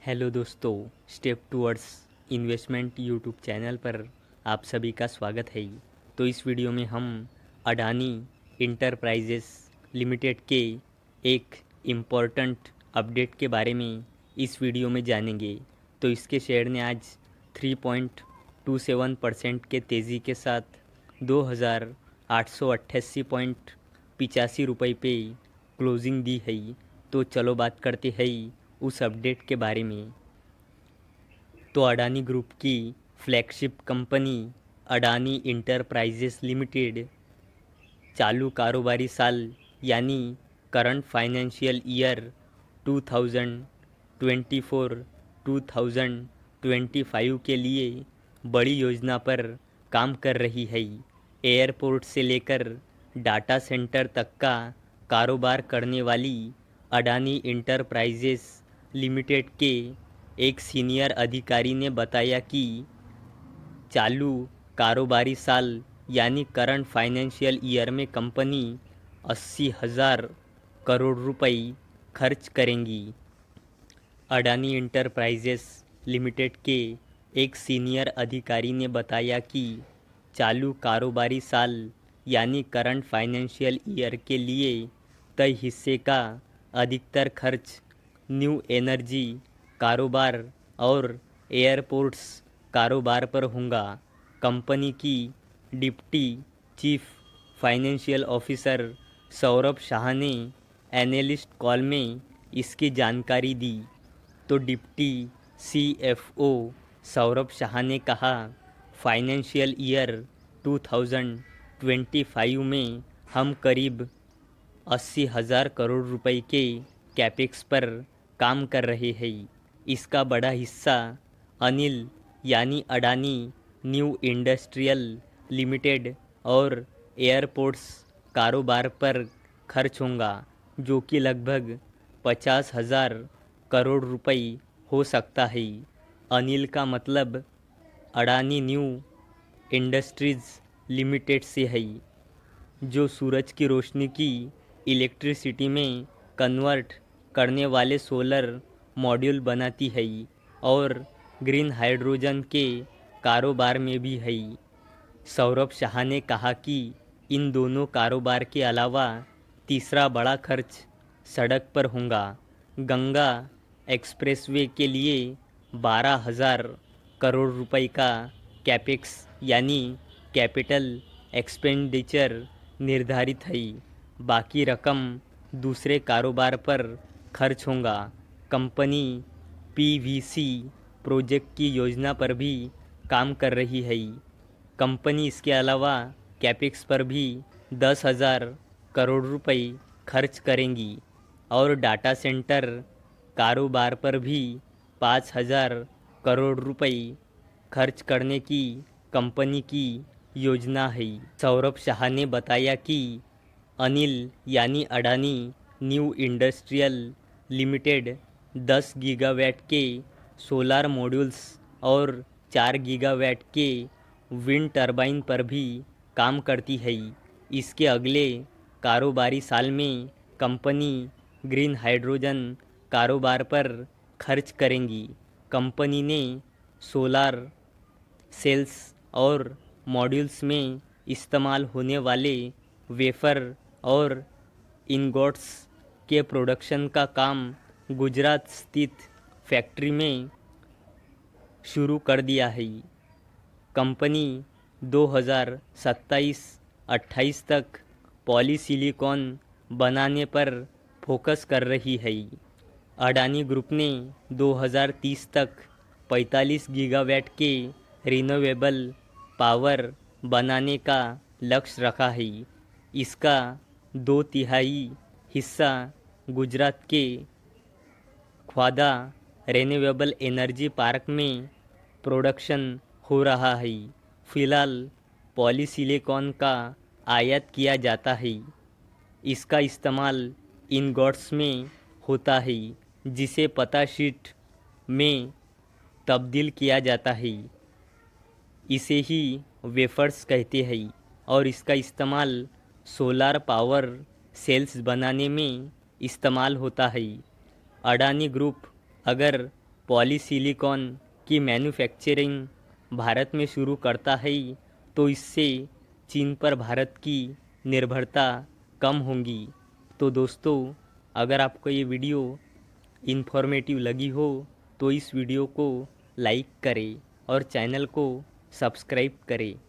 Hello दोस्तों, step towards investment YouTube channel पर आप सभी का स्वागत है। तो इस वीडियो में हम अडानी इंटरप्राइजेस लिमिटेड के एक इम्पॉर्टेंट अपडेट के बारे में इस वीडियो में जानेंगे। तो इसके शेयर ने आज 3.27% के तेज़ी के साथ 2,888.85 रुपये पे क्लोजिंग दी है। तो चलो बात करते हैं उस अपडेट के बारे में। तो अडानी ग्रुप की flagship company Adani enterprises limited चालू कारोबारी साल यानी करंट फाइनेंशियल ईयर 2024-2025 के लिए बड़ी योजना पर काम कर रही है। एयरपोर्ट से लेकर डाटा सेंटर तक का कारोबार करने वाली अडानी इंटरप्राइजेस लिमिटेड के एक सीनियर अधिकारी ने बताया कि चालू कारोबारी साल यानी करंट फाइनेंशियल ईयर में कंपनी 80,000 करोड़ रुपए खर्च करेंगी। अडानी इंटरप्राइजेस लिमिटेड के एक सीनियर अधिकारी ने बताया कि चालू कारोबारी साल यानी करंट फाइनेंशियल ईयर के लिए तय हिस्से का अधिकतर खर्च न्यू एनर्जी कारोबार और एयरपोर्ट्स कारोबार पर होगा। कंपनी की deputy chief financial officer Saurabh Shah ने एनालिस्ट कॉल में इसकी जानकारी दी। तो डिप्टी सीएफओ सौरभ शाह ने कहा, फाइनेंशियल ईयर 2025 में हम करीब 80,000 करोड़ रुपए के कैपेक्स पर काम कर रहे हैं। इसका बड़ा हिस्सा अनिल यानी अडानी न्यू इंडस्ट्रियल लिमिटेड और एयरपोर्ट्स कारोबार पर खर्च होगा, जो कि लगभग 50,000 करोड़ रुपए हो सकता है। अनिल का मतलब अडानी न्यू इंडस्ट्रीज़ लिमिटेड से है, जो सूरज की रोशनी की इलेक्ट्रिसिटी में कन्वर्ट करने वाले सोलर मॉड्यूल बनाती है और ग्रीन हाइड्रोजन के कारोबार में भी है। सौरभ शाह ने कहा कि इन दोनों कारोबार के अलावा तीसरा बड़ा खर्च सड़क पर होगा। गंगा एक्सप्रेसवे के लिए 12,000 करोड़ रुपए का कैपेक्स यानी कैपिटल एक्सपेंडिचर निर्धारित है। बाकी रकम दूसरे कारोबार पर खर्च होगा। कंपनी पीवीसी प्रोजेक्ट की योजना पर भी काम कर रही है। कंपनी इसके अलावा कैपेक्स पर भी 10,000 करोड़ रुपए खर्च करेंगी और डाटा सेंटर कारोबार पर भी 5,000 करोड़ रुपए खर्च करने की कंपनी की योजना है। सौरभ शाह ने बताया कि अनिल यानी Adani new industrial limited 10 gigawatt के सोलार मॉड्यूल्स और 4 गीगावाट के विंड टरबाइन पर भी काम करती है। इसके अगले कारोबारी साल में कंपनी ग्रीन हाइड्रोजन कारोबार पर खर्च करेंगी। कंपनी ने सोलार सेल्स और मॉड्यूल्स में इस्तेमाल होने वाले वेफर और इनगोट्स के प्रोडक्शन का काम गुजरात स्थित फैक्ट्री में शुरू कर दिया है। कंपनी 2027-28 तक पॉलीसिलिकॉन बनाने पर फोकस कर रही है। अडानी ग्रुप ने 2030 तक 45 गीगावाट के रिन्यूएबल पावर बनाने का लक्ष्य रखा है। इसका 2/3 हिस्सा गुजरात के ख्वादा रिन्यूएबल एनर्जी पार्क में प्रोडक्शन हो रहा है। फिलहाल पॉलीसिलिकॉन का आयात किया जाता है। इसका इस्तेमाल इनगोट्स में होता है, जिसे पता शीट में तब्दील किया जाता है। इसे ही वेफर्स कहते हैं और इसका इस्तेमाल सोलार पावर सेल्स बनाने में इस्तेमाल होता है। अडानी ग्रुप अगर पॉलीसिलिकॉन की मैन्युफैक्चरिंग भारत में शुरू करता है तो इससे चीन पर भारत की निर्भरता कम होगी। तो दोस्तों, अगर आपको ये वीडियो इन्फॉर्मेटिव लगी हो तो इस वीडियो को लाइक करें और चैनल को सब्सक्राइब करें।